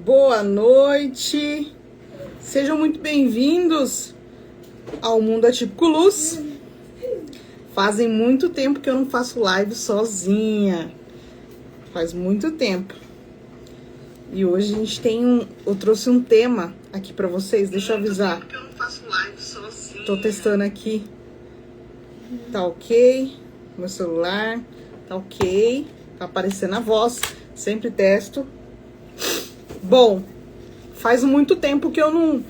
Boa noite, sejam muito bem-vindos ao Mundo Atípico Luz. Fazem muito tempo que eu não faço live sozinha, faz muito tempo. E hoje a gente eu trouxe um tema aqui pra vocês, deixa eu avisar. Eu não faço live sozinha. Tô testando aqui, tá ok, meu celular, tá ok, tá aparecendo a voz, sempre testo. Bom, faz muito tempo que eu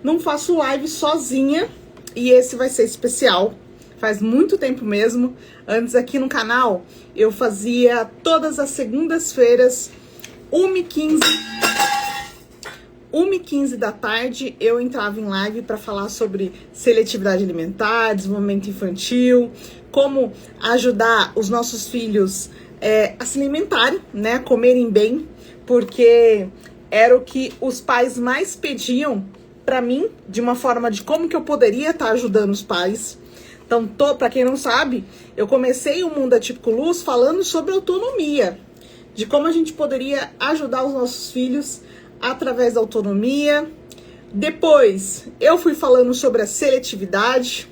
não faço live sozinha e esse vai ser especial. Faz muito tempo mesmo. Antes aqui no canal eu fazia todas as segundas-feiras, 1h15 da tarde, eu entrava em live para falar sobre seletividade alimentar, desenvolvimento infantil, como ajudar os nossos filhos a se alimentarem, né, a comerem bem, porque era o que os pais mais pediam para mim, de uma forma de como que eu poderia estar ajudando os pais. Então, para quem não sabe, eu comecei o Mundo Atípico Luz falando sobre autonomia, de como a gente poderia ajudar os nossos filhos através da autonomia. Depois, eu fui falando sobre a seletividade.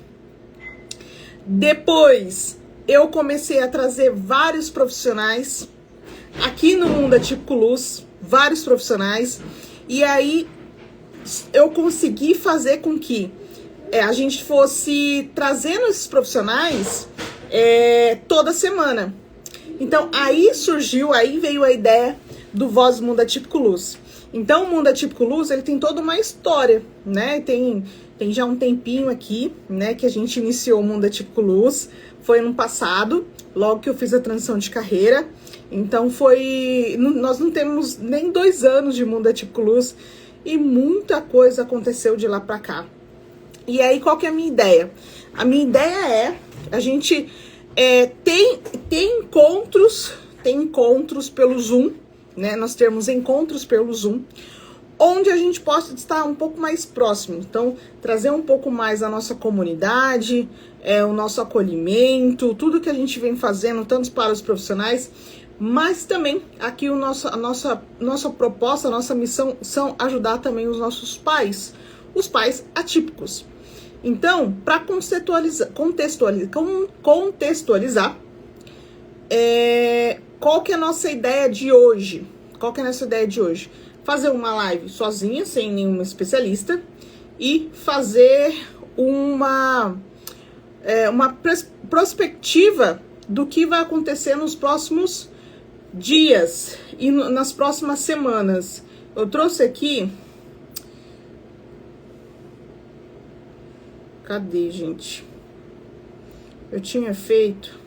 Depois, eu comecei a trazer vários profissionais aqui no Mundo Atípico Luz, vários profissionais, e aí eu consegui fazer com que a gente fosse trazendo esses profissionais toda semana. Então aí veio a ideia do Voz do Mundo Atípico Luz. Então o Mundo Atípico Luz, ele tem toda uma história, né? Tem já um tempinho aqui, né, que a gente iniciou o Mundo Atípico Luz, foi ano passado, logo que eu fiz a transição de carreira. Então nós não temos nem 2 anos de Mundo Atípico Luz e muita coisa aconteceu de lá pra cá. E aí, qual que é a minha ideia? A minha ideia a gente tem encontros pelo Zoom, né? Nós temos encontros pelo Zoom, onde a gente possa estar um pouco mais próximo. Então, trazer um pouco mais a nossa comunidade, o nosso acolhimento, tudo que a gente vem fazendo, tanto para os profissionais, mas também aqui a nossa proposta, a nossa missão são ajudar também os nossos pais, os pais atípicos. Então, para contextualizar, qual que é a nossa ideia de hoje? Fazer uma live sozinha, sem nenhuma especialista, e fazer uma perspectiva do que vai acontecer nos próximos dias e nas próximas semanas. Eu trouxe aqui... Cadê, gente? Eu tinha feito...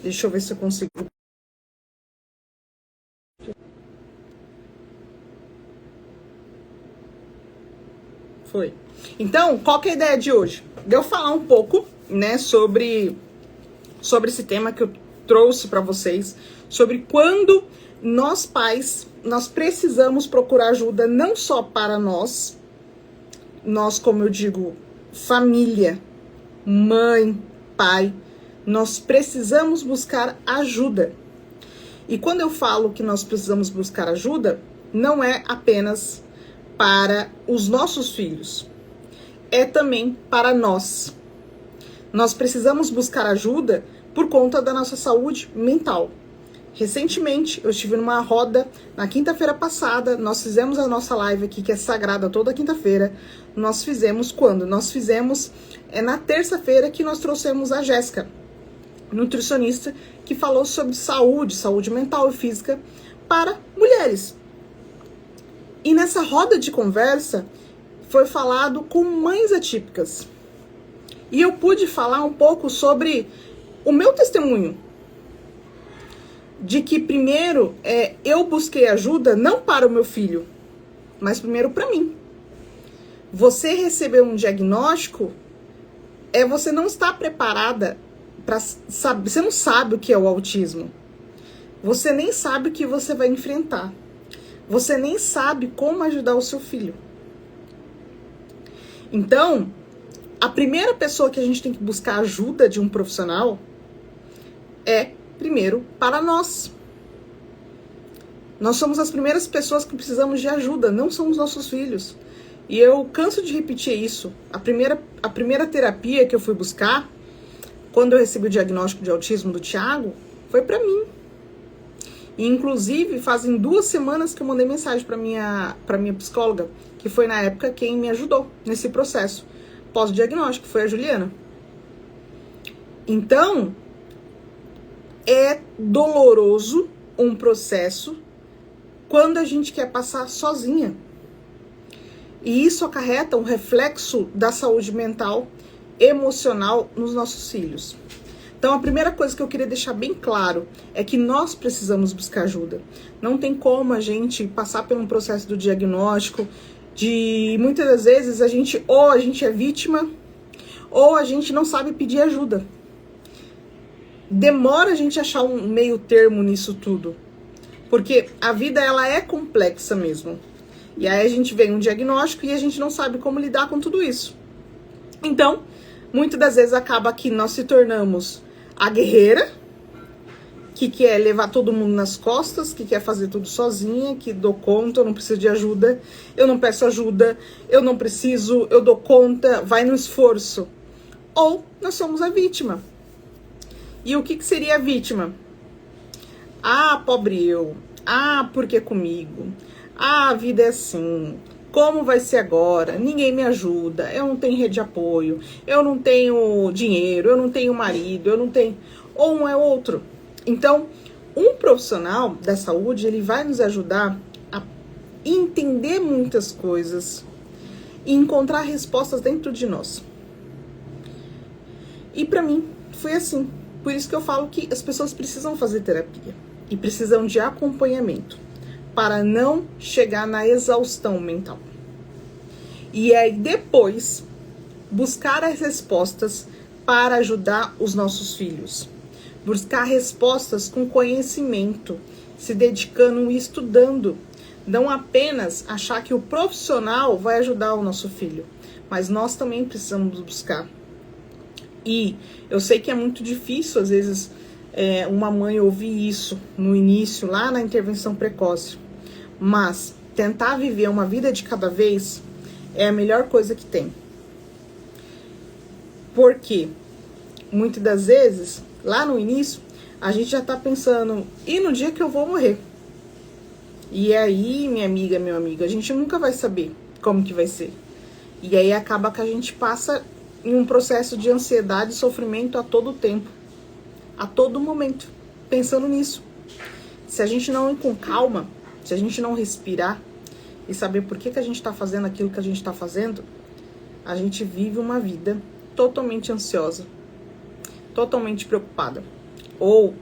Deixa eu ver se eu consigo... Foi. Então, qual que é a ideia de hoje? De eu falar um pouco, né, sobre esse tema que eu trouxe para vocês, sobre quando nós pais, nós precisamos procurar ajuda não só para nós, como eu digo, família, mãe, pai, nós precisamos buscar ajuda. E quando eu falo que nós precisamos buscar ajuda, não é apenas para os nossos filhos, é também para nós. Nós precisamos buscar ajuda por conta da nossa saúde mental. Recentemente, eu estive numa roda, na quinta-feira passada, nós fizemos a nossa live aqui, que é sagrada toda quinta-feira. Nós fizemos quando? Nós fizemos na terça-feira, que nós trouxemos a Jéssica, nutricionista, que falou sobre saúde mental e física para mulheres. E nessa roda de conversa, foi falado com mães atípicas. E eu pude falar um pouco sobre o meu testemunho, de que primeiro eu busquei ajuda não para o meu filho, mas primeiro para mim. Você receber um diagnóstico, você não está preparada para saber, você não sabe o que é o autismo. Você nem sabe o que você vai enfrentar. Você nem sabe como ajudar o seu filho. Então, a primeira pessoa que a gente tem que buscar ajuda de um profissional é primeiro para nós. Nós somos as primeiras pessoas que precisamos de ajuda, não são os nossos filhos. E eu canso de repetir isso. A primeira terapia que eu fui buscar, quando eu recebi o diagnóstico de autismo do Thiago, foi para mim. E, inclusive, fazem 2 semanas que eu mandei mensagem para minha psicóloga, que foi na época quem me ajudou nesse processo pós-diagnóstico, foi a Juliana. Então, é doloroso um processo quando a gente quer passar sozinha. E isso acarreta um reflexo da saúde mental, emocional nos nossos filhos. Então, a primeira coisa que eu queria deixar bem claro é que nós precisamos buscar ajuda. Não tem como a gente passar por um processo do diagnóstico de, muitas das vezes, a gente é vítima, ou a gente não sabe pedir ajuda. Demora a gente achar um meio termo nisso tudo. Porque a vida, ela é complexa mesmo. E aí a gente vem um diagnóstico e a gente não sabe como lidar com tudo isso. Então, muitas das vezes acaba que nós se tornamos a guerreira, que quer levar todo mundo nas costas, que quer fazer tudo sozinha, que dou conta, eu não preciso de ajuda, eu não peço ajuda, eu não preciso, eu dou conta, vai no esforço. Ou nós somos a vítima. E o que seria a vítima? Ah, pobre eu. Ah, porque comigo? Ah, a vida é assim. Como vai ser agora? Ninguém me ajuda. Eu não tenho rede de apoio. Eu não tenho dinheiro. Eu não tenho marido. Eu não tenho... Ou um é outro. Então, um profissional da saúde, ele vai nos ajudar a entender muitas coisas e encontrar respostas dentro de nós. E pra mim, foi assim. Por isso que eu falo que as pessoas precisam fazer terapia e precisam de acompanhamento para não chegar na exaustão mental. E aí depois buscar as respostas para ajudar os nossos filhos. Buscar respostas com conhecimento, se dedicando e estudando. Não apenas achar que o profissional vai ajudar o nosso filho, mas nós também precisamos buscar. E eu sei que é muito difícil, às vezes, uma mãe ouvir isso no início, lá na intervenção precoce. Mas tentar viver uma vida de cada vez é a melhor coisa que tem. Porque muitas das vezes, lá no início, a gente já tá pensando, e no dia que eu vou morrer? E aí, minha amiga, meu amigo, a gente nunca vai saber como que vai ser. E aí acaba que a gente passa em um processo de ansiedade e sofrimento a todo tempo, a todo momento, pensando nisso. Se a gente não ir com calma, se a gente não respirar e saber por que a gente está fazendo aquilo que a gente está fazendo, a gente vive uma vida totalmente ansiosa, totalmente preocupada, ou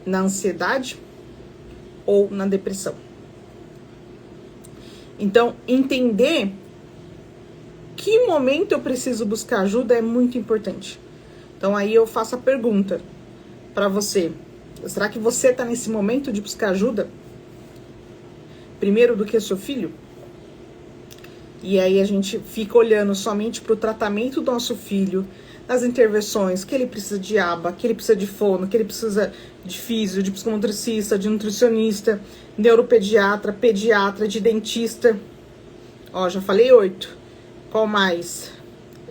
na ansiedade ou na depressão. Então, entender que momento eu preciso buscar ajuda é muito importante. Então aí eu faço a pergunta para você: será que você está nesse momento de buscar ajuda primeiro do que seu filho? E aí a gente fica olhando somente para o tratamento do nosso filho, das intervenções, que ele precisa de aba, que ele precisa de fono, que ele precisa de físio, de psicomotricista, de nutricionista, neuropediatra, pediatra, de dentista. Ó, já falei 8. Qual mais?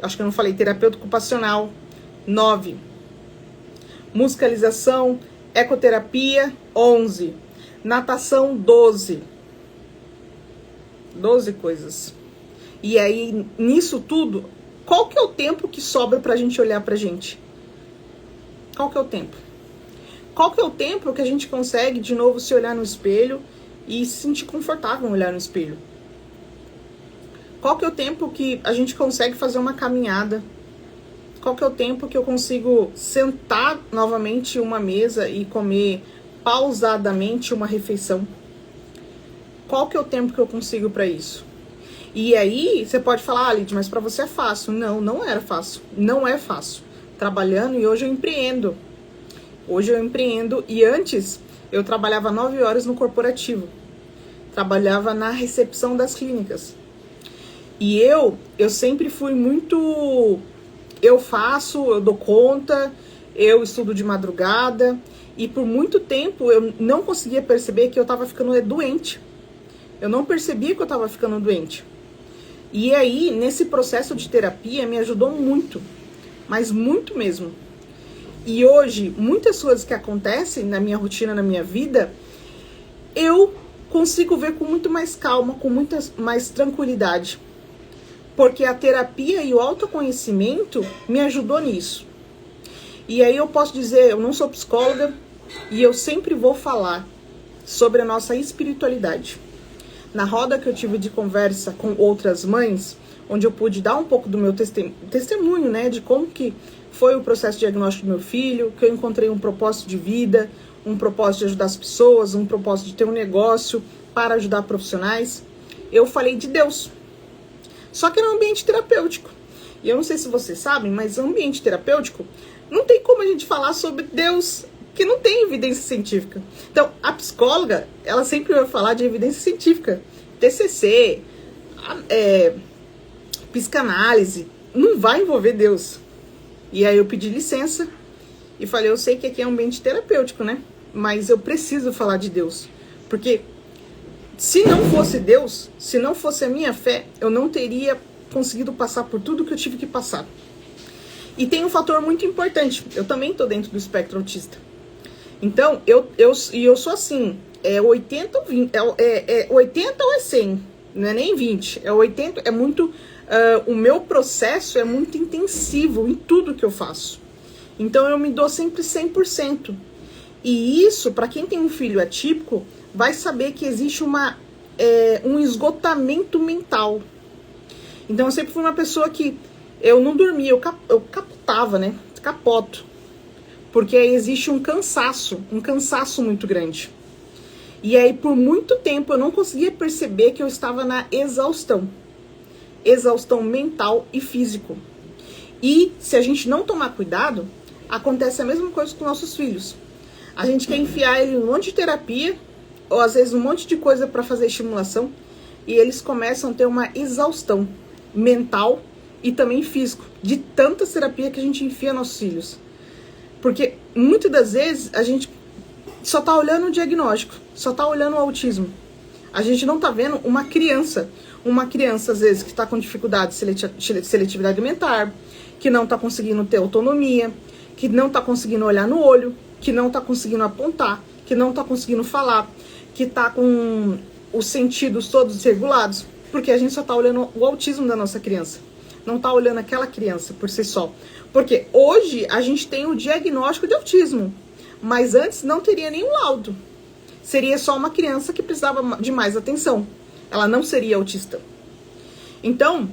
Acho que eu não falei. Terapeuta ocupacional, 9. Musicalização, ecoterapia, 11. Natação, 12. 12 coisas. E aí, nisso tudo, qual que é o tempo que sobra pra gente olhar pra gente? Qual que é o tempo? Qual que é o tempo que a gente consegue, de novo, se olhar no espelho e se sentir confortável em olhar no espelho? Qual que é o tempo que a gente consegue fazer uma caminhada? Qual que é o tempo que eu consigo sentar novamente em uma mesa e comer pausadamente uma refeição? Qual que é o tempo que eu consigo para isso? E aí, você pode falar, ah, Lid, mas para você é fácil. Não, não era fácil. Não é fácil. Trabalhando, e hoje eu empreendo. Hoje eu empreendo, e antes eu trabalhava 9 horas no corporativo. Trabalhava na recepção das clínicas. E eu sempre fui muito... Eu faço, eu dou conta, eu estudo de madrugada, e por muito tempo eu não conseguia perceber que eu estava ficando doente. Eu não percebia que eu estava ficando doente. E aí, nesse processo de terapia, me ajudou muito, mas muito mesmo. E hoje, muitas coisas que acontecem na minha rotina, na minha vida, eu consigo ver com muito mais calma, com muita mais tranquilidade. Porque a terapia e o autoconhecimento me ajudou nisso. E aí eu posso dizer, eu não sou psicóloga e eu sempre vou falar sobre a nossa espiritualidade. Na roda que eu tive de conversa com outras mães, onde eu pude dar um pouco do meu testemunho, né, de como que foi o processo diagnóstico do meu filho, que eu encontrei um propósito de vida, um propósito de ajudar as pessoas, um propósito de ter um negócio para ajudar profissionais. Eu falei de Deus. Só que no ambiente terapêutico. E eu não sei se vocês sabem, mas no ambiente terapêutico não tem como a gente falar sobre Deus que não tem evidência científica. Então, a psicóloga, ela sempre vai falar de evidência científica. TCC, psicanálise, não vai envolver Deus. E aí eu pedi licença e falei, eu sei que aqui é um ambiente terapêutico, né? Mas eu preciso falar de Deus. Porque se não fosse Deus, se não fosse a minha fé, eu não teria conseguido passar por tudo que eu tive que passar. E tem um fator muito importante. Eu também estou dentro do espectro autista. Então, eu sou assim, 80 ou 20, 80 ou é 100, não é nem 20, é 80, é muito, o meu processo é muito intensivo em tudo que eu faço. Então, eu me dou sempre 100%. E isso, para quem tem um filho atípico, vai saber que existe um esgotamento mental. Então, eu sempre fui uma pessoa que eu não dormia, eu capotava, né? Capoto. Porque existe um cansaço muito grande. E aí, por muito tempo, eu não conseguia perceber que eu estava na exaustão. Exaustão mental e físico. E, se a gente não tomar cuidado, acontece a mesma coisa com nossos filhos. A gente quer enfiar ele em um monte de terapia, ou às vezes um monte de coisa para fazer estimulação, e eles começam a ter uma exaustão mental e também físico, de tanta terapia que a gente enfia nossos filhos. Porque muitas das vezes a gente só tá olhando o diagnóstico, só tá olhando o autismo. A gente não tá vendo uma criança às vezes que tá com dificuldade de seletividade alimentar, que não tá conseguindo ter autonomia, que não tá conseguindo olhar no olho, que não tá conseguindo apontar, que não tá conseguindo falar, que tá com os sentidos todos desregulados, porque a gente só tá olhando o autismo da nossa criança. Não tá olhando aquela criança por si só. Porque hoje a gente tem o diagnóstico de autismo, mas antes não teria nenhum laudo. Seria só uma criança que precisava de mais atenção. Ela não seria autista. Então,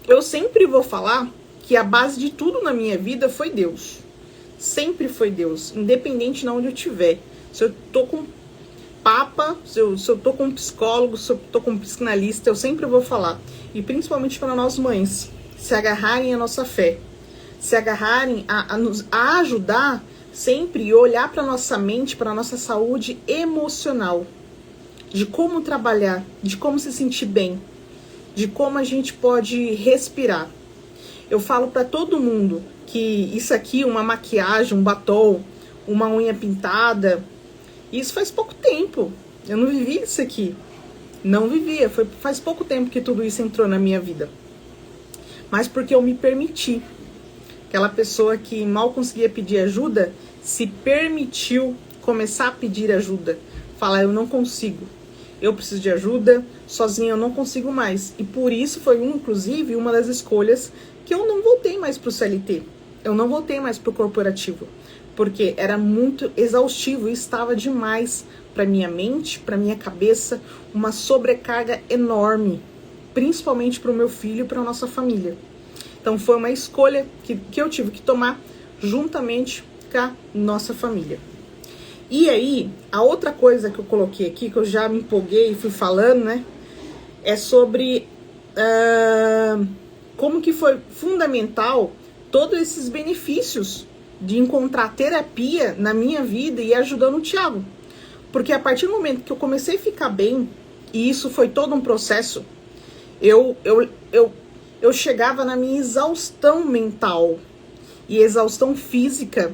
eu sempre vou falar que a base de tudo na minha vida foi Deus. Sempre foi Deus, independente de onde eu estiver. Se eu tô com papa, se eu tô com um psicólogo, se eu tô com um psicanalista, eu sempre vou falar. E principalmente para nós mães, se agarrarem à nossa fé, se agarrarem a ajudar sempre e olhar para nossa mente, para nossa saúde emocional, de como trabalhar, de como se sentir bem, de como a gente pode respirar. Eu falo para todo mundo que isso aqui, uma maquiagem, um batom, uma unha pintada, isso faz pouco tempo. Eu não vivi isso aqui. Não vivia. Faz pouco tempo que tudo isso entrou na minha vida. Mas porque eu me permiti. Aquela pessoa que mal conseguia pedir ajuda, se permitiu começar a pedir ajuda. Falar, eu não consigo. Eu preciso de ajuda, sozinha eu não consigo mais. E por isso foi, inclusive, uma das escolhas que eu não voltei mais pro CLT. Eu não voltei mais pro corporativo. Porque era muito exaustivo e estava demais para minha mente, para minha cabeça, uma sobrecarga enorme, principalmente para o meu filho e para a nossa família. Então foi uma escolha que eu tive que tomar juntamente com a nossa família. E aí, a outra coisa que eu coloquei aqui, que eu já me empolguei e fui falando, né, é sobre como que foi fundamental todos esses benefícios de encontrar terapia na minha vida e ajudando o Thiago. Porque a partir do momento que eu comecei a ficar bem, e isso foi todo um processo, eu chegava na minha exaustão mental. e exaustão física,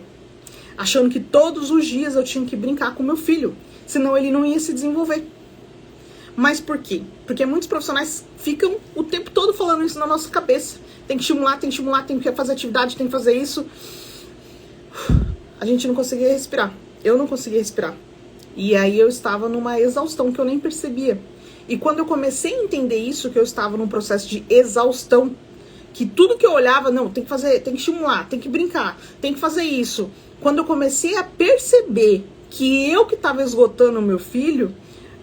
achando que todos os dias eu tinha que brincar com meu filho, senão ele não ia se desenvolver. Mas por quê? Porque muitos profissionais ficam o tempo todo falando isso na nossa cabeça. Tem que estimular, tem que fazer atividade, tem que fazer isso. A gente não conseguia respirar. Eu não conseguia respirar. E aí eu estava numa exaustão que eu nem percebia. E quando eu comecei a entender isso, que eu estava num processo de exaustão, que tudo que eu olhava, não, tem que fazer, tem que estimular, tem que brincar, tem que fazer isso. Quando eu comecei a perceber que eu que estava esgotando o meu filho,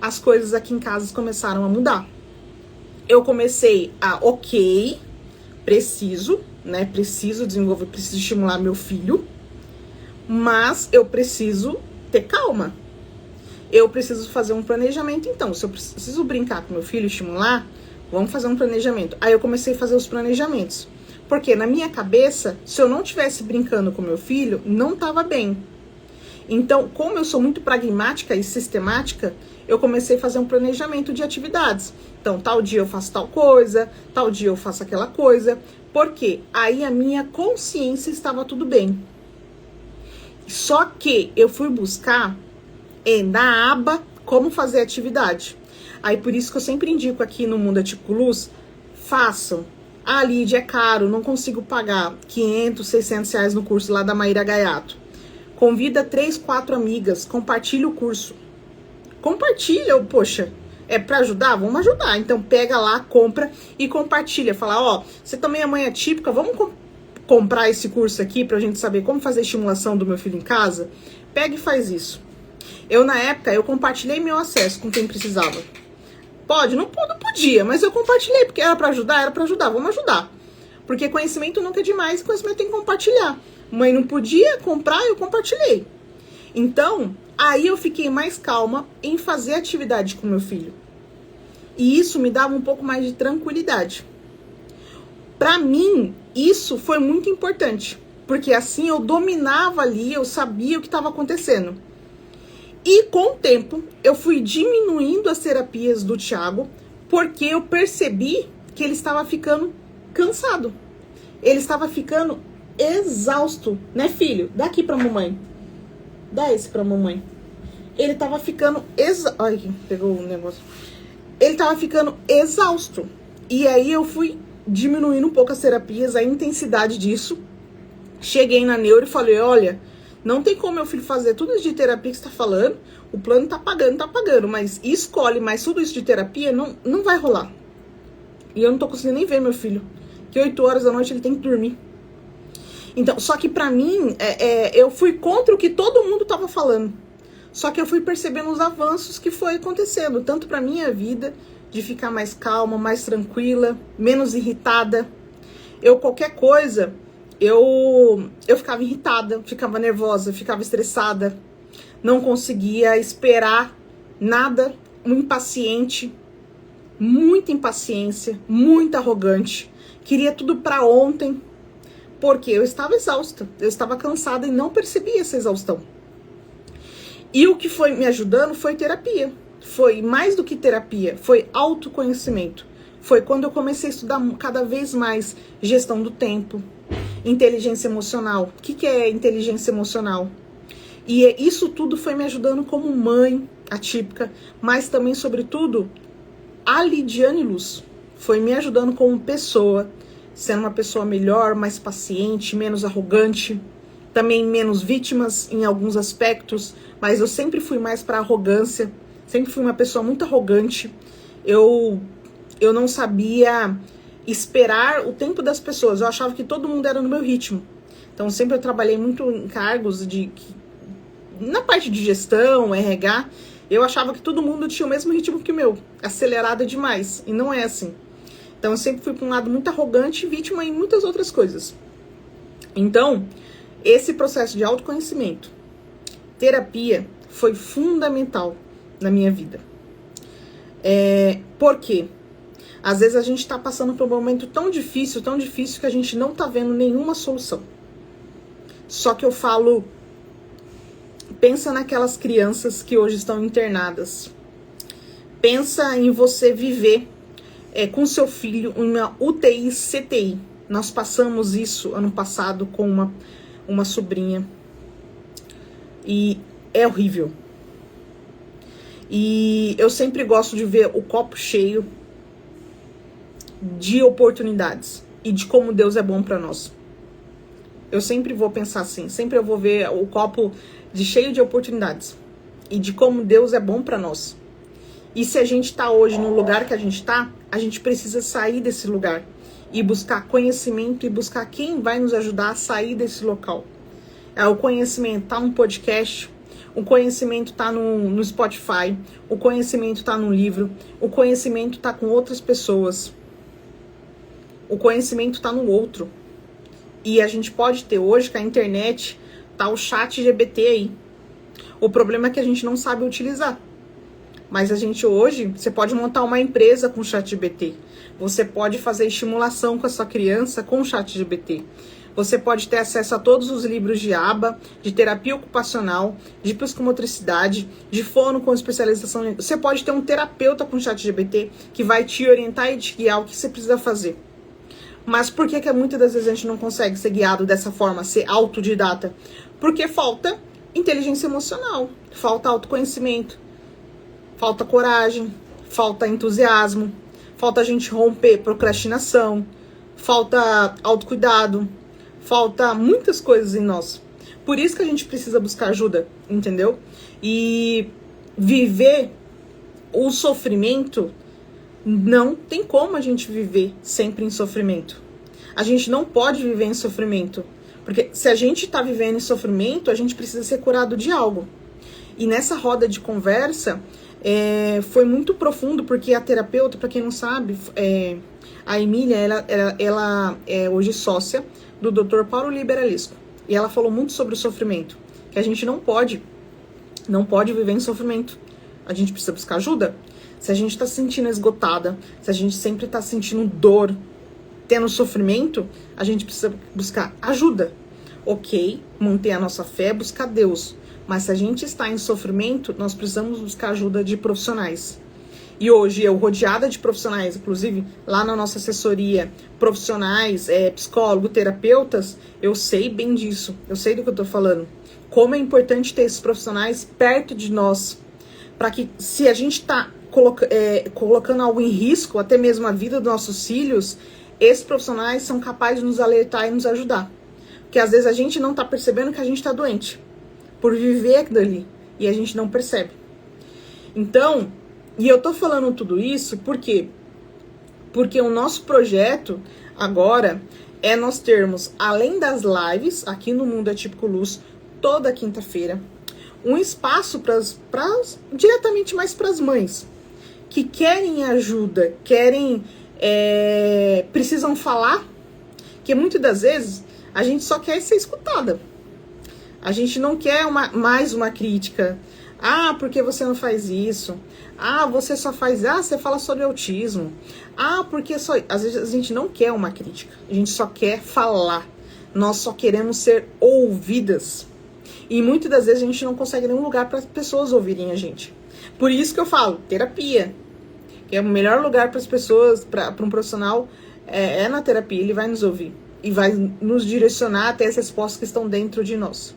as coisas aqui em casa começaram a mudar. Eu comecei a, preciso desenvolver, preciso estimular meu filho, mas eu preciso ter calma. Eu preciso fazer um planejamento, então. Se eu preciso brincar com meu filho, estimular, vamos fazer um planejamento. Aí eu comecei a fazer os planejamentos. Porque na minha cabeça, se eu não estivesse brincando com meu filho, não estava bem. Então, como eu sou muito pragmática e sistemática, eu comecei a fazer um planejamento de atividades. Então, tal dia eu faço tal coisa, tal dia eu faço aquela coisa. Porque aí a minha consciência estava tudo bem. Só que eu fui buscar na aba como fazer atividade. Aí por isso que eu sempre indico aqui no Mundo Atico Luz, façam. Ah, Lídia, é caro, não consigo pagar 500, 600 reais no curso lá da Maíra Gaiato. Convida 3, 4 amigas, compartilha o curso. Compartilha, poxa, é pra ajudar? Vamos ajudar. Então pega lá, compra e compartilha. Fala, ó, você também é mãe atípica, vamos comprar esse curso aqui pra gente saber como fazer a estimulação do meu filho em casa? Pega e faz isso. Eu, na época, eu compartilhei meu acesso com quem precisava. Não podia, mas eu compartilhei, porque era pra ajudar, vamos ajudar. Porque conhecimento nunca é demais, conhecimento tem que compartilhar. Mãe não podia comprar, eu compartilhei. Então, aí eu fiquei mais calma em fazer atividade com meu filho. E isso me dava um pouco mais de tranquilidade. Pra mim, isso foi muito importante. Porque assim eu dominava ali, eu sabia o que estava acontecendo. E com o tempo, eu fui diminuindo as terapias do Thiago, porque eu percebi que ele estava ficando cansado. Ele estava ficando exausto, né, filho? Dá aqui pra mamãe. Dá esse pra mamãe. Ele estava ficando exausto. Ai, pegou o negócio. Ele estava ficando exausto. E aí eu fui diminuindo um pouco as terapias, a intensidade disso. Cheguei na neuro e falei, olha, não tem como meu filho fazer tudo isso de terapia que você tá falando, o plano tá pagando, mas escolhe mais tudo isso de terapia, não vai rolar. E eu não tô conseguindo nem ver meu filho, que 8 horas da noite ele tem que dormir. Então, só que pra mim, eu fui contra o que todo mundo tava falando. Só que eu fui percebendo os avanços que foi acontecendo, tanto pra minha vida, de ficar mais calma, mais tranquila, menos irritada. Qualquer coisa... Eu ficava irritada, ficava nervosa, ficava estressada, não conseguia esperar nada, impaciente, muita impaciência, muito arrogante, queria tudo pra ontem, porque eu estava exausta, eu estava cansada e não percebia essa exaustão. E o que foi me ajudando foi terapia, foi mais do que terapia, foi autoconhecimento. Foi quando eu comecei a estudar cada vez mais gestão do tempo, inteligência emocional. O que é inteligência emocional? E isso tudo foi me ajudando como mãe atípica, mas também, sobretudo, a Lidiane Luz foi me ajudando como pessoa, sendo uma pessoa melhor, mais paciente, menos arrogante, também menos vítimas em alguns aspectos, mas eu sempre fui mais para arrogância, sempre fui uma pessoa muito arrogante. Eu não sabia esperar o tempo das pessoas. Eu achava que todo mundo era no meu ritmo. Então, sempre eu trabalhei muito em cargos na parte de gestão, RH, eu achava que todo mundo tinha o mesmo ritmo que o meu, acelerada demais, e não é assim. Então, eu sempre fui para um lado muito arrogante, vítima em muitas outras coisas. Então, esse processo de autoconhecimento, terapia, foi fundamental na minha vida. Por quê? Às vezes a gente está passando por um momento tão difícil que a gente não está vendo nenhuma solução. Só que eu falo, pensa naquelas crianças que hoje estão internadas. Pensa em você viver com seu filho em uma UTI, CTI. Nós passamos isso ano passado com uma sobrinha. E é horrível. E eu sempre gosto de ver o copo cheio de oportunidades e de como Deus é bom para nós. Eu sempre vou pensar assim, sempre eu vou ver o copo cheio de oportunidades e de como Deus é bom para nós. E se a gente tá hoje no lugar que a gente tá, a gente precisa sair desse lugar e buscar conhecimento e buscar quem vai nos ajudar a sair desse local. O conhecimento tá num podcast, o conhecimento tá no Spotify, o conhecimento tá num livro, o conhecimento tá com outras pessoas, o conhecimento tá no outro. E a gente pode ter hoje, que a internet, tá o ChatGPT aí. O problema é que a gente não sabe utilizar. Mas a gente hoje, você pode montar uma empresa com o ChatGPT. Você pode fazer estimulação com a sua criança com o ChatGPT. Você pode ter acesso a todos os livros de aba, de terapia ocupacional, de psicomotricidade, de fono com especialização. Você pode ter um terapeuta com o ChatGPT que vai te orientar e te guiar o que você precisa fazer. Mas por que muitas das vezes a gente não consegue ser guiado dessa forma, ser autodidata? Porque falta inteligência emocional, falta autoconhecimento, falta coragem, falta entusiasmo, falta a gente romper procrastinação, falta autocuidado, falta muitas coisas em nós. Por isso que a gente precisa buscar ajuda, entendeu? E viver o sofrimento, não tem como a gente viver sempre em sofrimento. A gente não pode viver em sofrimento. Porque se a gente tá vivendo em sofrimento, a gente precisa ser curado de algo. E nessa roda de conversa, foi muito profundo, porque a terapeuta, para quem não sabe, a Emília, ela é hoje sócia do Dr. Paulo Liberalisco. E ela falou muito sobre o sofrimento. Que a gente não pode viver em sofrimento. A gente precisa buscar ajuda. Se a gente tá se sentindo esgotada, se a gente sempre tá sentindo dor, tendo sofrimento, a gente precisa buscar ajuda. Ok, manter a nossa fé, buscar Deus. Mas se a gente está em sofrimento, nós precisamos buscar ajuda de profissionais. E hoje eu, rodeada de profissionais, inclusive lá na nossa assessoria, profissionais, psicólogos, terapeutas, eu sei bem disso, eu sei do que eu tô falando. Como é importante ter esses profissionais perto de nós, para que se a gente tá colocando algo em risco, até mesmo a vida dos nossos filhos, esses profissionais são capazes de nos alertar e nos ajudar. Porque às vezes a gente não tá percebendo que a gente tá doente, por viver aquilo ali, e a gente não percebe. Então, e eu tô falando tudo isso por quê? Porque o nosso projeto agora é nós termos, além das lives, aqui no Mundo Atípico Luz, toda quinta-feira, um espaço diretamente mais para as mães, que querem ajuda, precisam falar, que muitas das vezes a gente só quer ser escutada. A gente não quer mais uma crítica. Ah, porque você não faz isso? Ah, você só faz... Ah, você fala sobre autismo. Ah, porque só... Às vezes a gente não quer uma crítica. A gente só quer falar. Nós só queremos ser ouvidas. E muitas das vezes a gente não consegue nenhum lugar para as pessoas ouvirem a gente. Por isso que eu falo, terapia. Que é o melhor lugar para as pessoas, para um profissional, é na terapia. Ele vai nos ouvir. E vai nos direcionar até as respostas que estão dentro de nós.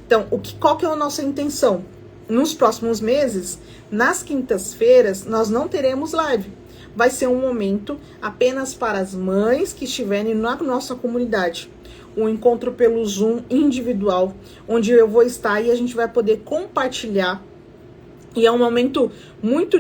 Então, qual que é a nossa intenção? Nos próximos meses, nas quintas-feiras, nós não teremos live. Vai ser um momento apenas para as mães que estiverem na nossa comunidade. Um encontro pelo Zoom individual, onde eu vou estar e a gente vai poder compartilhar. E é um momento muito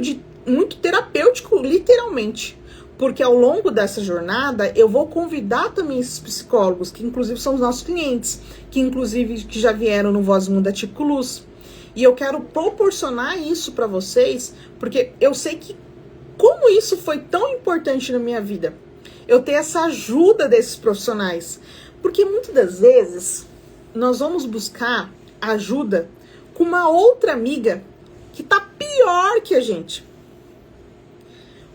terapêutico, literalmente. Porque ao longo dessa jornada, eu vou convidar também esses psicólogos, que inclusive são os nossos clientes, que já vieram no Voz Mundo Atípico Luz. E eu quero proporcionar isso para vocês, porque eu sei que como isso foi tão importante na minha vida, eu ter essa ajuda desses profissionais. Porque muitas das vezes, nós vamos buscar ajuda com uma outra amiga que tá pior que a gente.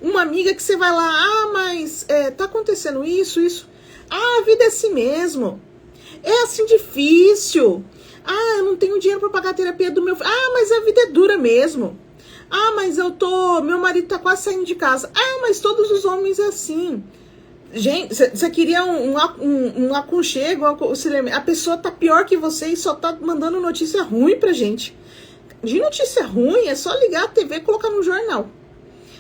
Uma amiga que você vai lá, mas tá acontecendo isso. Ah, a vida é assim mesmo. É assim difícil. Ah, eu não tenho dinheiro para pagar a terapia do meu filho. Ah, mas a vida é dura mesmo. Ah, mas meu marido tá quase saindo de casa. Ah, mas todos os homens é assim. Gente, você queria um aconchego, a pessoa tá pior que você e só tá mandando notícia ruim pra gente. De notícia ruim é só ligar a TV e colocar no jornal.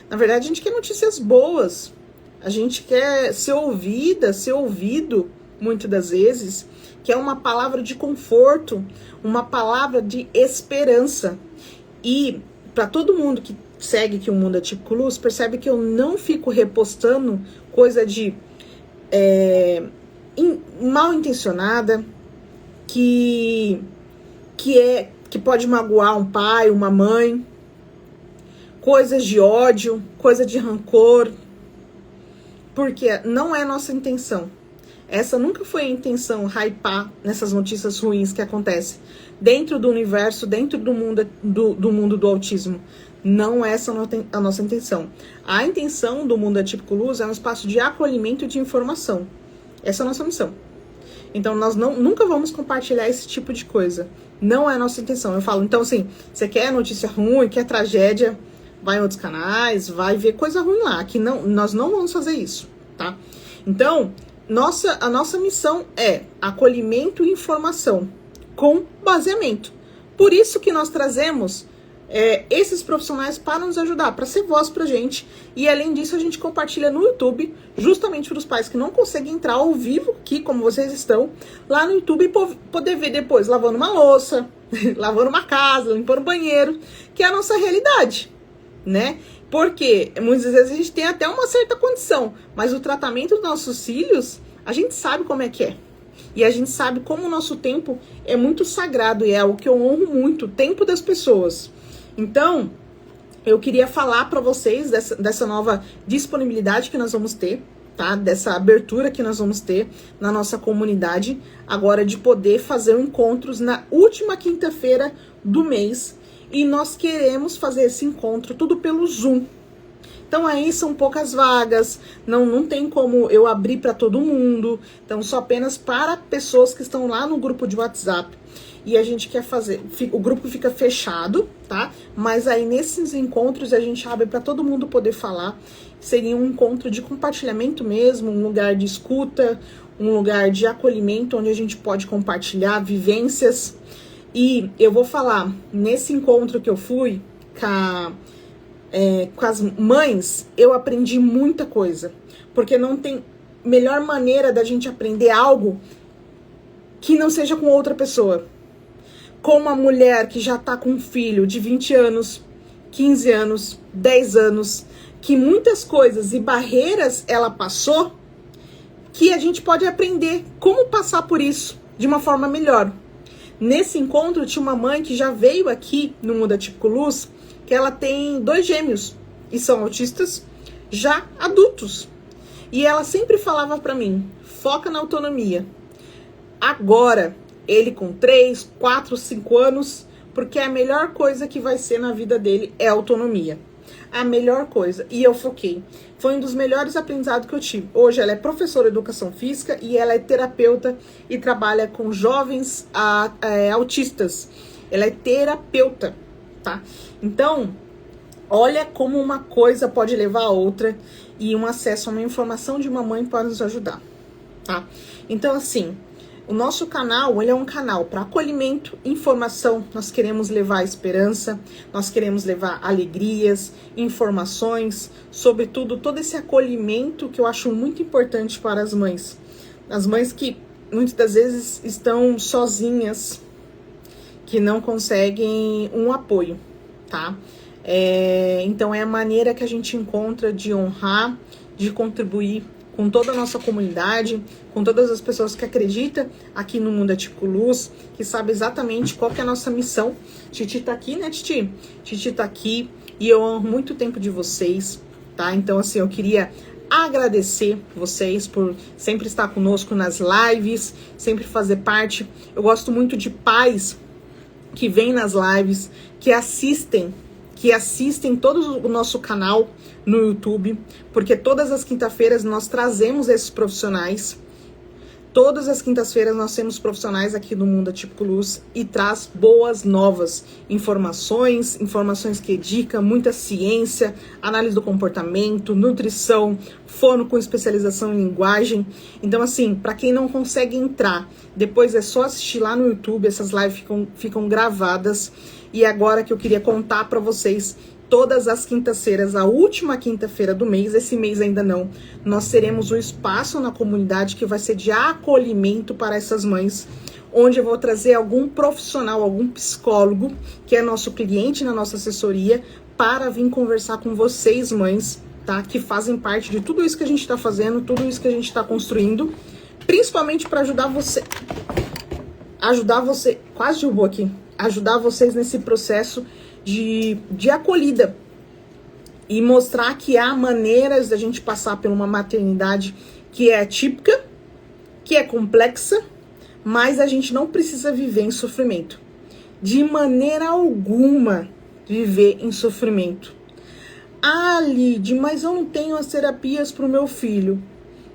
Na verdade, a gente quer notícias boas. A gente quer ser ouvida, ser ouvido, muitas das vezes, que é uma palavra de conforto, uma palavra de esperança. E para todo mundo que segue que o Mundo é Típico Luz, percebe que eu não fico repostando coisa de mal intencionada, que pode magoar um pai, uma mãe, coisas de ódio, coisa de rancor, porque não é nossa intenção. Essa nunca foi a intenção, hypar nessas notícias ruins que acontecem dentro do universo, dentro do mundo do autismo. Não é essa a nossa intenção. A intenção do Mundo Atípico Luz é um espaço de acolhimento e de informação. Essa é a nossa missão. Então, nós nunca vamos compartilhar esse tipo de coisa. Não é a nossa intenção. Eu falo, então, assim, você quer notícia ruim, quer tragédia, vai em outros canais, vai ver coisa ruim lá. Aqui nós não vamos fazer isso, tá? Então, a nossa missão é acolhimento e informação com baseamento. Por isso que nós trazemos esses profissionais para nos ajudar, para ser voz pra gente. E além disso, a gente compartilha no YouTube, justamente para os pais que não conseguem entrar ao vivo, que como vocês estão, lá no YouTube e poder ver depois lavando uma louça, lavando uma casa, limpando o banheiro, que é a nossa realidade, né? Porque muitas vezes a gente tem até uma certa condição, mas o tratamento dos nossos filhos, a gente sabe como é que é. E a gente sabe como o nosso tempo é muito sagrado e é algo que eu honro muito, o tempo das pessoas. Então, eu queria falar para vocês dessa nova disponibilidade que nós vamos ter, tá? Dessa abertura que nós vamos ter na nossa comunidade, agora de poder fazer encontros na última quinta-feira do mês. E nós queremos fazer esse encontro tudo pelo Zoom. Então aí são poucas vagas, não tem como eu abrir para todo mundo. Então só apenas para pessoas que estão lá no grupo de WhatsApp. E a gente quer fazer, o grupo fica fechado, tá? Mas aí nesses encontros a gente abre para todo mundo poder falar. Seria um encontro de compartilhamento mesmo, um lugar de escuta, um lugar de acolhimento, onde a gente pode compartilhar vivências. E eu vou falar, nesse encontro que eu fui com as mães, eu aprendi muita coisa. Porque não tem melhor maneira da gente aprender algo que não seja com outra pessoa. Com uma mulher que já tá com um filho de 20 anos, 15 anos, 10 anos, que muitas coisas e barreiras ela passou, que a gente pode aprender como passar por isso de uma forma melhor. Nesse encontro tinha uma mãe que já veio aqui no Mundo Atípico Luz, que ela tem 2 gêmeos e são autistas já adultos. E ela sempre falava pra mim, foca na autonomia. Agora, ele com 3, 4, 5 anos, porque a melhor coisa que vai ser na vida dele é a autonomia. A melhor coisa. E eu foquei. Foi um dos melhores aprendizados que eu tive. Hoje ela é professora de educação física e ela é terapeuta e trabalha com jovens autistas. Ela é terapeuta, tá? Então, olha como uma coisa pode levar a outra e um acesso a uma informação de uma mãe pode nos ajudar, tá? Então, assim, o nosso canal, ele é um canal para acolhimento, informação. Nós queremos levar esperança, nós queremos levar alegrias, informações, sobretudo todo esse acolhimento que eu acho muito importante para as mães. As mães que muitas das vezes estão sozinhas, que não conseguem um apoio, tá? Então é a maneira que a gente encontra de honrar, de contribuir com toda a nossa comunidade, com todas as pessoas que acreditam aqui no Mundo Atípico Luz, que sabe exatamente qual que é a nossa missão. Titi tá aqui, né, Titi? Titi tá aqui e eu honro muito o tempo de vocês, tá? Então, assim, eu queria agradecer vocês por sempre estar conosco nas lives, sempre fazer parte. Eu gosto muito de pais que vêm nas lives, que assistem todo o nosso canal no YouTube, porque todas as quinta-feiras nós trazemos esses profissionais. Todas as quintas-feiras nós temos profissionais aqui do Mundo Atípico Luz e traz boas novas informações que edicam, muita ciência, análise do comportamento, nutrição, fono com especialização em linguagem. Então, assim, para quem não consegue entrar, depois é só assistir lá no YouTube, essas lives ficam gravadas. E agora que eu queria contar para vocês, todas as quintas-feiras, a última quinta-feira do mês, esse mês ainda não, nós teremos um espaço na comunidade que vai ser de acolhimento para essas mães, onde eu vou trazer algum profissional, algum psicólogo, que é nosso cliente na nossa assessoria, para vir conversar com vocês, mães, tá? Que fazem parte de tudo isso que a gente está fazendo, tudo isso que a gente está construindo, principalmente para ajudar você, quase derrubou aqui, ajudar vocês nesse processo de acolhida e mostrar que há maneiras da gente passar por uma maternidade que é atípica, que é complexa, mas a gente não precisa viver em sofrimento. De maneira alguma viver em sofrimento. Ah, Lid, mas eu não tenho as terapias para o meu filho.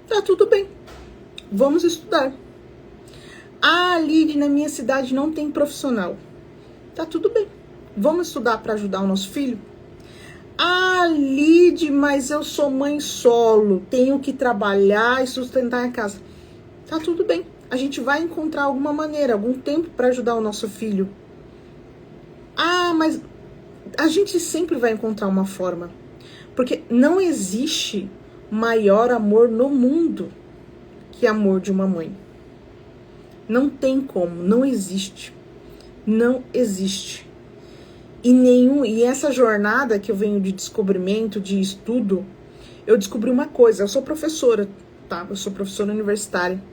Tá tudo bem, vamos estudar. Ah, Lid, na minha cidade não tem profissional. Tá tudo bem. Vamos estudar para ajudar o nosso filho? Ah, Lid, mas eu sou mãe solo, tenho que trabalhar e sustentar a casa. Tá tudo bem, a gente vai encontrar alguma maneira, algum tempo para ajudar o nosso filho. Ah, mas a gente sempre vai encontrar uma forma, porque não existe maior amor no mundo que amor de uma mãe. Não tem como, não existe. Não existe. E essa jornada que eu venho de descobrimento, de estudo, eu descobri uma coisa. Eu sou professora, tá? Eu sou professora universitária.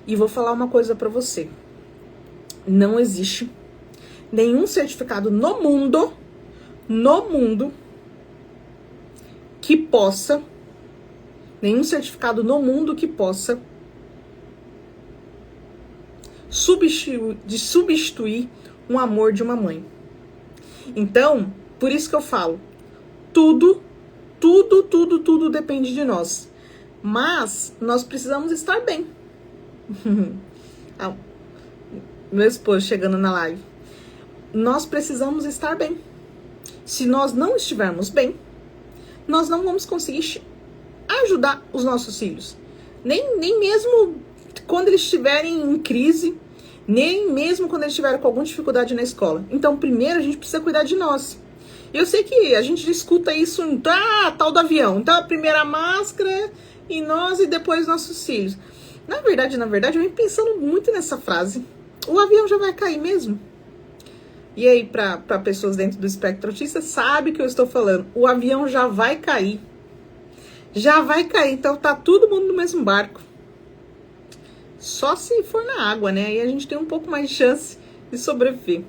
E vou falar uma coisa pra você. Não existe nenhum certificado no mundo, que possa, substituir um amor de uma mãe. Então, por isso que eu falo, tudo depende de nós. Mas nós precisamos estar bem. Meu esposo chegando na live. Nós precisamos estar bem. Se nós não estivermos bem, nós não vamos conseguir ajudar os nossos filhos. Nem mesmo quando eles estiverem em crise, nem mesmo quando eles estiverem com alguma dificuldade na escola. Então, primeiro, a gente precisa cuidar de nós. Eu sei que a gente escuta isso, tal do avião. Então, a primeira máscara, e nós, e depois nossos filhos. Na verdade, eu venho pensando muito nessa frase. O avião já vai cair mesmo? E aí, para pessoas dentro do espectro autista, sabe o que eu estou falando. O avião já vai cair. Já vai cair, então tá todo mundo no mesmo barco. Só se for na água, né? Aí a gente tem um pouco mais de chance de sobreviver.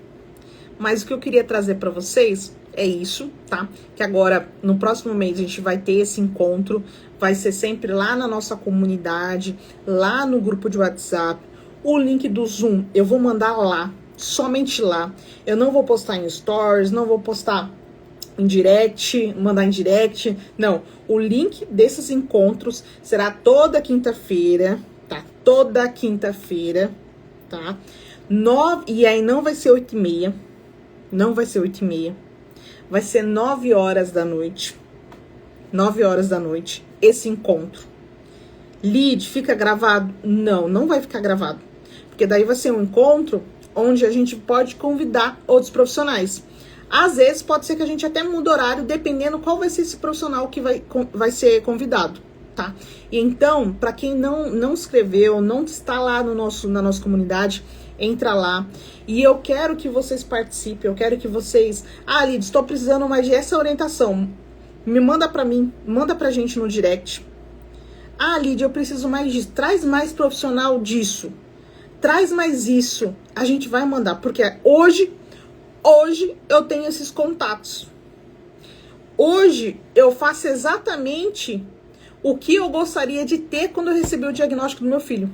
Mas o que eu queria trazer para vocês é isso, tá? Que agora, no próximo mês, a gente vai ter esse encontro. Vai ser sempre lá na nossa comunidade, lá no grupo de WhatsApp. O link do Zoom eu vou mandar lá, somente lá. Eu não vou postar em stories, não vou postar em direct, mandar em direct. Não, o link desses encontros será toda quinta-feira, tá? Toda quinta-feira, tá? E aí não vai ser 8h30, não vai ser 8h30, vai ser 9 horas da noite. 9 horas da noite, esse encontro. Lid, fica gravado? Não, não vai ficar gravado. Porque daí vai ser um encontro onde a gente pode convidar outros profissionais. Às vezes pode ser que a gente até mude horário, dependendo qual vai ser esse profissional que vai ser convidado, tá? E então, para quem não escreveu, não está lá na nossa comunidade, entra lá. E eu quero que vocês participem, eu quero que vocês... Ah, Lid, estou precisando mais de essa orientação. Me manda para mim, manda pra gente no direct. Ah, Lid, eu preciso mais disso. Traz mais profissional disso. Traz mais isso. A gente vai mandar, porque hoje eu tenho esses contatos. Hoje eu faço exatamente o que eu gostaria de ter quando eu recebi o diagnóstico do meu filho.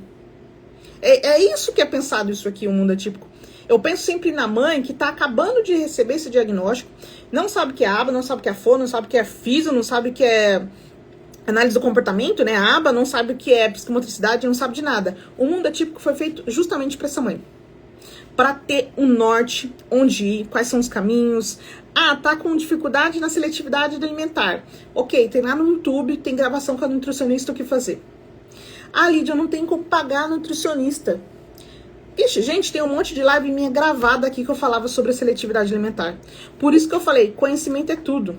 É isso que é pensado isso aqui, o Mundo Atípico. Eu penso sempre na mãe que tá acabando de receber esse diagnóstico, não sabe o que é aba, não sabe o que é fono, não sabe o que é fisio, não sabe o que é análise do comportamento, né? A aba não sabe o que é psicomotricidade, não sabe de nada. O mundo atípico foi feito justamente para essa mãe. Para ter um norte, onde ir, quais são os caminhos. Ah, tá com dificuldade na seletividade alimentar. Ok, tem lá no YouTube, tem gravação com a nutricionista o que fazer. Ah, Lídia, eu não tenho como pagar a nutricionista. Ixi, gente, tem um monte de live minha gravada aqui que eu falava sobre a seletividade alimentar. Por isso que eu falei, conhecimento é tudo.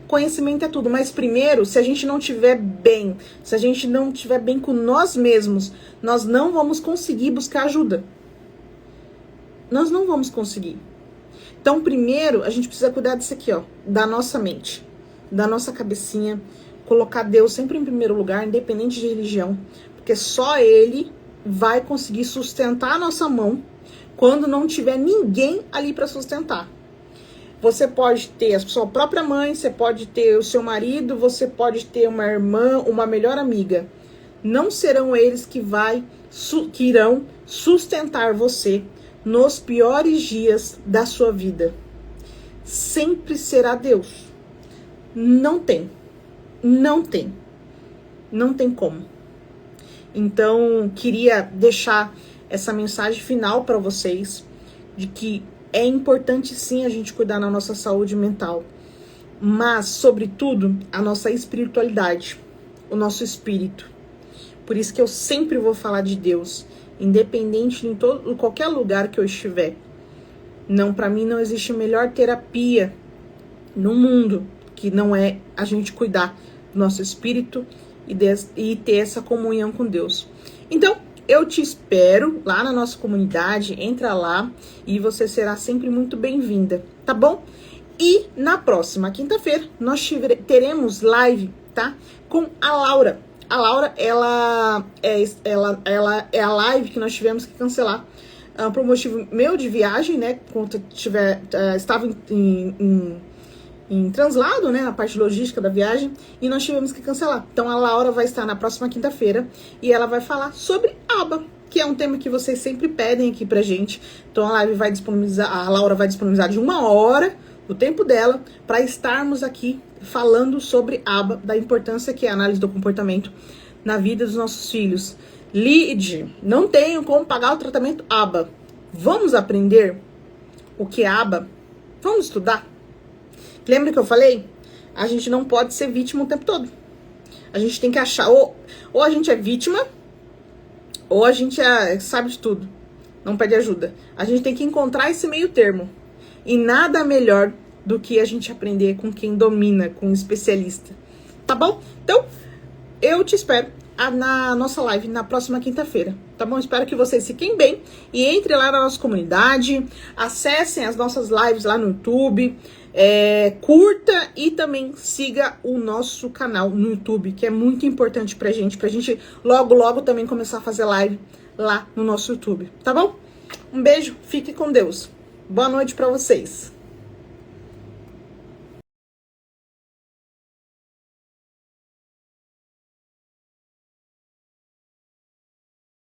Conhecimento é tudo, mas primeiro, se a gente não estiver bem, se a gente não estiver bem com nós mesmos, nós não vamos conseguir buscar ajuda. Nós não vamos conseguir. Então, primeiro, a gente precisa cuidar disso aqui, ó, da nossa mente, da nossa cabecinha, colocar Deus sempre em primeiro lugar, independente de religião, porque só Ele vai conseguir sustentar a nossa mão quando não tiver ninguém ali para sustentar. Você pode ter a sua própria mãe, você pode ter o seu marido, você pode ter uma irmã, uma melhor amiga. Não serão eles que irão sustentar você nos piores dias da sua vida. Sempre será Deus. Não tem. Não tem. Não tem como. Então, queria deixar essa mensagem final para vocês de que é importante sim a gente cuidar da nossa saúde mental, mas, sobretudo, a nossa espiritualidade, o nosso espírito. Por isso que eu sempre vou falar de Deus, independente em qualquer lugar que eu estiver. Não, para mim não existe melhor terapia no mundo que não é a gente cuidar do nosso espírito e ter essa comunhão com Deus. Então, eu te espero lá na nossa comunidade, entra lá e você será sempre muito bem-vinda, tá bom? E na próxima quinta-feira nós teremos live, tá? Com a Laura. A Laura, ela é a live que nós tivemos que cancelar por motivo meu de viagem, né? Quando estava em translado, né, na parte logística da viagem, e nós tivemos que cancelar. Então a Laura vai estar na próxima quinta-feira e ela vai falar sobre aba, que é um tema que vocês sempre pedem aqui pra gente. Então a Laura vai disponibilizar de 1 hora do tempo dela para estarmos aqui falando sobre aba, da importância que é a análise do comportamento na vida dos nossos filhos. Lid, não tenho como pagar o tratamento aba. Vamos aprender o que é aba? Vamos estudar? Lembra que eu falei? A gente não pode ser vítima o tempo todo. A gente tem que achar, ou a gente é vítima, ou a gente sabe de tudo, não pede ajuda. A gente tem que encontrar esse meio termo. E nada melhor do que a gente aprender com quem domina, com um especialista. Tá bom? Então, eu te espero na nossa live na próxima quinta-feira, tá bom? Espero que vocês fiquem bem e entrem lá na nossa comunidade, acessem as nossas lives lá no YouTube, curta e também siga o nosso canal no YouTube, que é muito importante pra gente logo também começar a fazer live lá no nosso YouTube, tá bom? Um beijo, fique com Deus. Boa noite pra vocês.